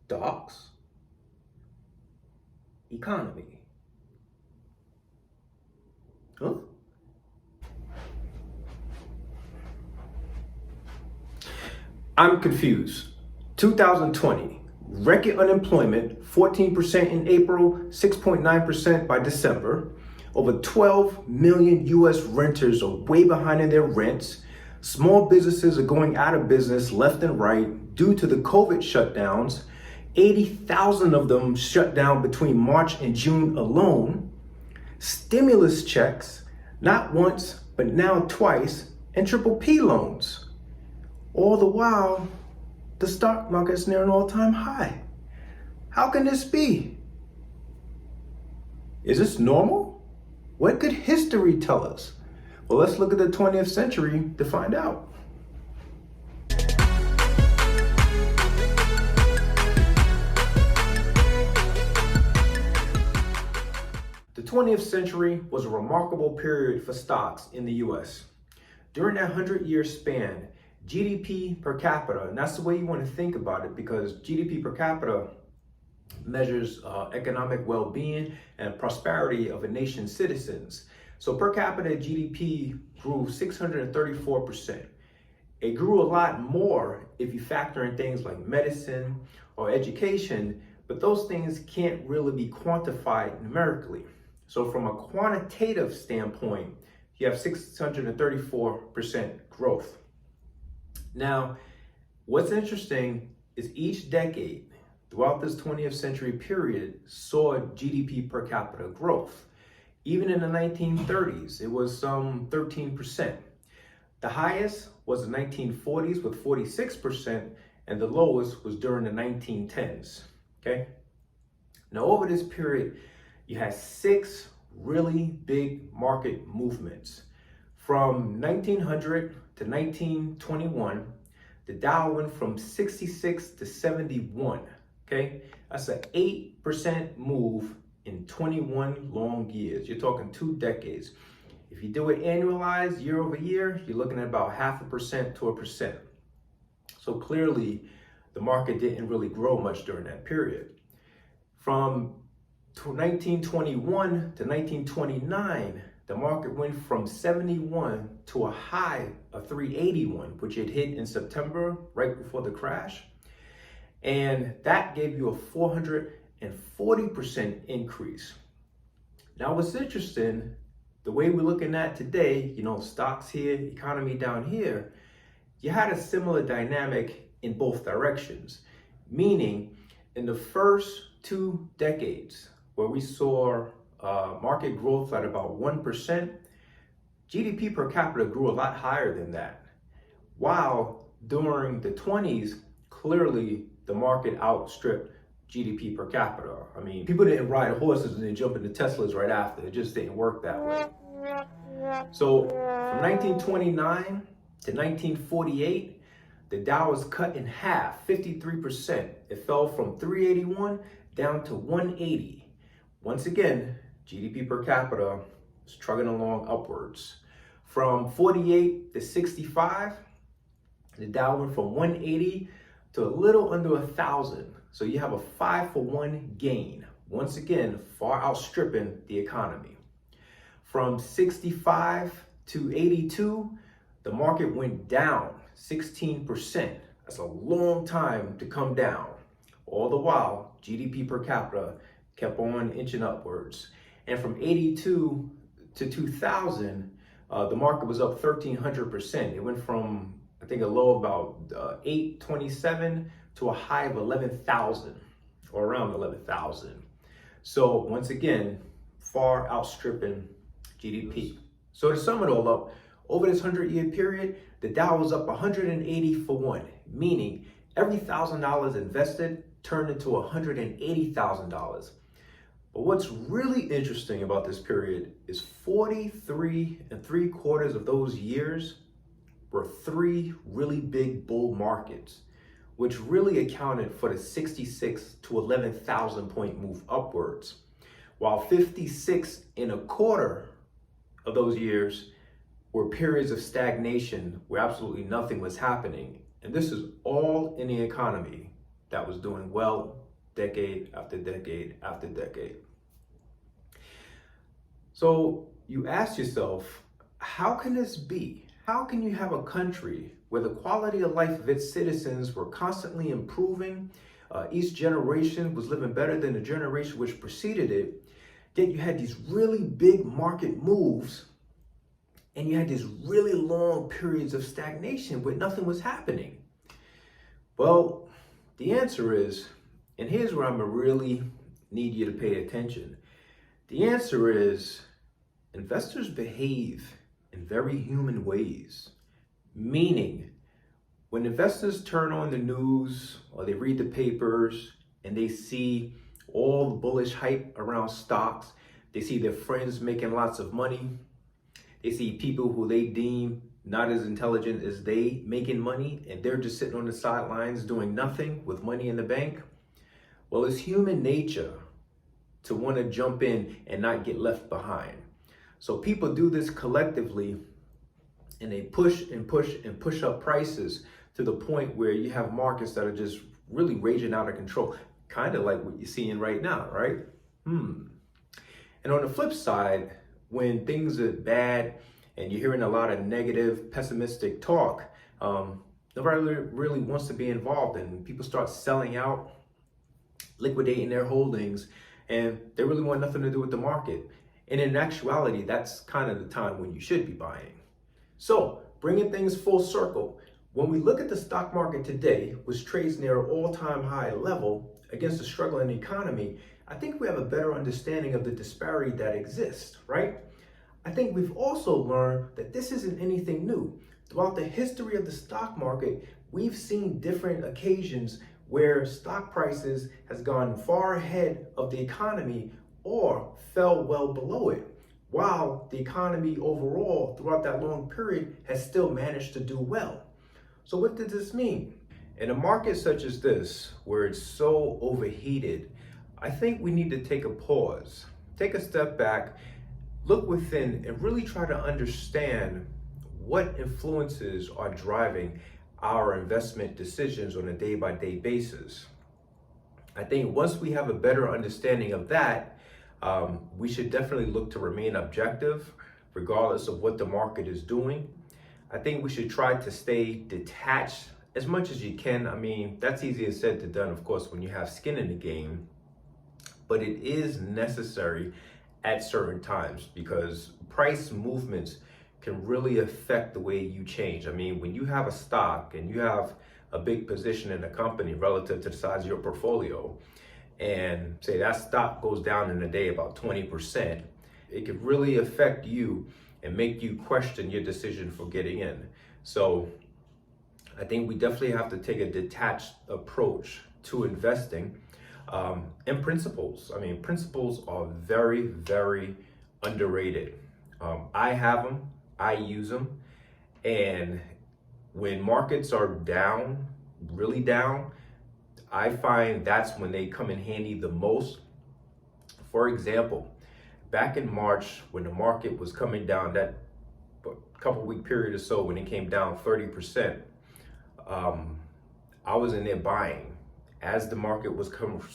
Stocks, economy. Huh? I'm confused. 2020, record unemployment, 14% in April, 6.9% by December. Over 12 million US renters are way behind in their rents. Small businesses are going out of business left and right due to the COVID shutdowns. 80,000 of them shut down between March and June alone. Stimulus checks, not once, but now twice, and triple P loans. All the while, the stock market's near an all-time high. How can this be? Is this normal? What could history tell us? Well, let's look at the 20th century to find out. The 20th century was a remarkable period for stocks in the US. During that 100-year span, GDP per capita, and that's the way you want to think about it, because GDP per capita measures economic well-being and prosperity of a nation's citizens. So per capita GDP grew 634%. It grew a lot more if you factor in things like medicine or education, but those things can't really be quantified numerically. So from a quantitative standpoint, you have 634% growth. Now, what's interesting is each decade throughout this 20th century period saw GDP per capita growth. Even in the 1930s, it was some 13%. The highest was the 1940s with 46%, and the lowest was during the 1910s, okay? Now, over this period, you had 6 really big market movements. From 1900 to 1921, the Dow went from 66 to 71, okay? That's an 8% move in 21 long years. You're talking 2 decades. If you do it annualized year over year, you're looking at about 0.5% to 1%. So clearly, the market didn't really grow much during that period. From 1921 to 1929, the market went from 71 to a high of 381, which it hit in September, right before the crash. And that gave you a 440% increase. Now, what's interesting, the way we're looking at today, stocks here, economy down here, you had a similar dynamic in both directions. Meaning, in the first 2 decades, where we saw market growth at about 1%, GDP per capita grew a lot higher than that. While during the 20s, clearly the market outstripped GDP per capita. I mean, people didn't ride horses and then jump into Teslas right after. It just didn't work that way. So from 1929 to 1948, the Dow was cut in half, 53%. It fell from 381 down to 180. Once again, GDP per capita is trugging along upwards. From 48 to 65, the Dow went from 180 to a little under 1,000. So you have a 5-for-1 gain. Once again, far outstripping the economy. From 65 to 82, the market went down 16%. That's a long time to come down. All the while, GDP per capita kept on inching upwards. And from 82 to 2000, the market was up 1,300%. It went from, I think, a low of about 827 to a high of 11,000, or around 11,000. So once again, far outstripping GDP. So to sum it all up, over this 100-year period, the Dow was up 180-for-1, meaning every $1,000 invested turned into $180,000. But what's really interesting about this period is 43.75 of those years were 3 really big bull markets, which really accounted for the 66 to 11,000 point move upwards, while 56.25 of those years were periods of stagnation where absolutely nothing was happening. And this is all in the economy that was doing well decade after decade after decade. So you ask yourself, how can this be? How can you have a country where the quality of life of its citizens were constantly improving? Each generation was living better than the generation which preceded it. Yet you had these really big market moves and you had these really long periods of stagnation where nothing was happening. Well, the answer is, and here's where I'm gonna really need you to pay attention. The answer is investors behave in very human ways, meaning when investors turn on the news or they read the papers and they see all the bullish hype around stocks, they see their friends making lots of money, they see people who they deem not as intelligent as they making money, and they're just sitting on the sidelines doing nothing with money in the bank. Well, it's human nature to want to jump in and not get left behind. So people do this collectively, and they push and push and push up prices to the point where you have markets that are just really raging out of control, kind of like what you're seeing right now, right? And on the flip side, when things are bad and you're hearing a lot of negative, pessimistic talk, nobody really wants to be involved, and people start selling out, liquidating their holdings, and they really want nothing to do with the market. And in actuality, that's kind of the time when you should be buying. So, bringing things full circle, when we look at the stock market today, which trades near an all-time high level against a struggling economy, I think we have a better understanding of the disparity that exists, right? I think we've also learned that this isn't anything new. Throughout the history of the stock market, we've seen different occasions where stock prices has gone far ahead of the economy or fell well below it, while the economy overall throughout that long period has still managed to do well. So what does this mean? In a market such as this, where it's so overheated, I think we need to take a pause, take a step back, look within, and really try to understand what influences are driving our investment decisions on a day-by-day basis. I think once we have a better understanding of that, we should definitely look to remain objective, regardless of what the market is doing. I think we should try to stay detached as much as you can. I mean, that's easier said than done, of course, when you have skin in the game, but it is necessary at certain times because price movements can really affect the way you change. I mean, when you have a stock and you have a big position in a company relative to the size of your portfolio, and say that stock goes down in a day about 20%, it could really affect you and make you question your decision for getting in. So I think we definitely have to take a detached approach to investing. And principles. I mean, principles are very, very underrated. I have them, I use them, and when markets are down, really down, I find that's when they come in handy the most. For example, back in March, when the market was coming down, that couple week period or so, when it came down 30%, I was in there buying. As the market was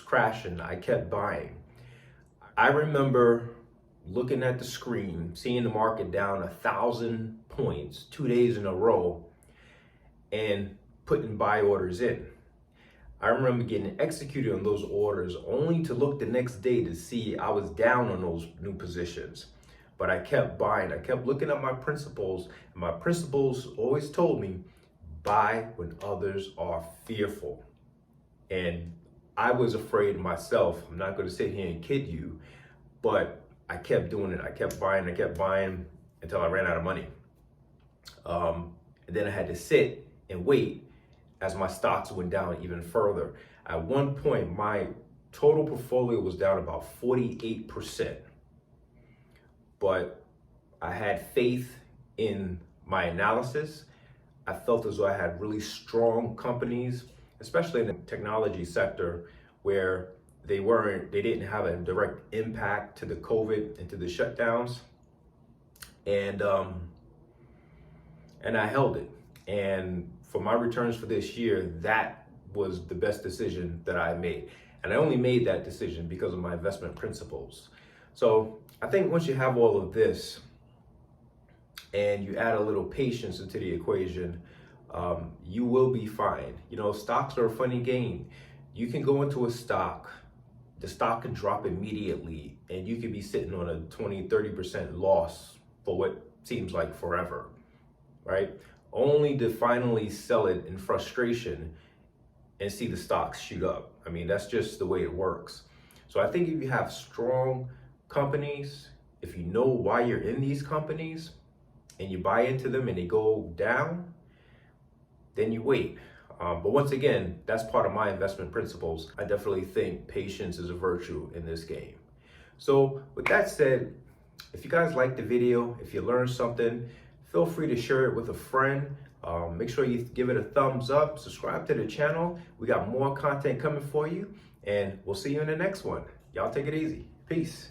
crashing, I kept buying. I remember looking at the screen, seeing the market down 1,000 points 2 days in a row, and putting buy orders in. I remember getting executed on those orders only to look the next day to see I was down on those new positions. But I kept buying. I kept looking at my principles, and my principles always told me, buy when others are fearful. And I was afraid myself. I'm not going to sit here and kid you, but I kept doing it. I kept buying until I ran out of money. And then I had to sit and wait as my stocks went down even further. At one point, my total portfolio was down about 48%. But I had faith in my analysis. I felt as though I had really strong companies, especially in the technology sector, where they didn't have a direct impact to the COVID and to the shutdowns. And I held it. And for my returns for this year, that was the best decision that I made. And I only made that decision because of my investment principles. So I think once you have all of this and you add a little patience into the equation, you will be fine. You know, stocks are a funny game. You can go into a stock, the stock can drop immediately, and you could be sitting on a 20-30% loss for what seems like forever, right? Only to finally sell it in frustration and see the stocks shoot up. I mean, that's just the way it works. So I think if you have strong companies, if you know why you're in these companies and you buy into them and they go down, then you wait. But once again, that's part of my investment principles. I definitely think patience is a virtue in this game. So with that said, if you guys liked the video, if you learned something, feel free to share it with a friend. Make sure you give it a thumbs up, subscribe to the channel. We got more content coming for you, and we'll see you in the next one. Y'all take it easy. Peace.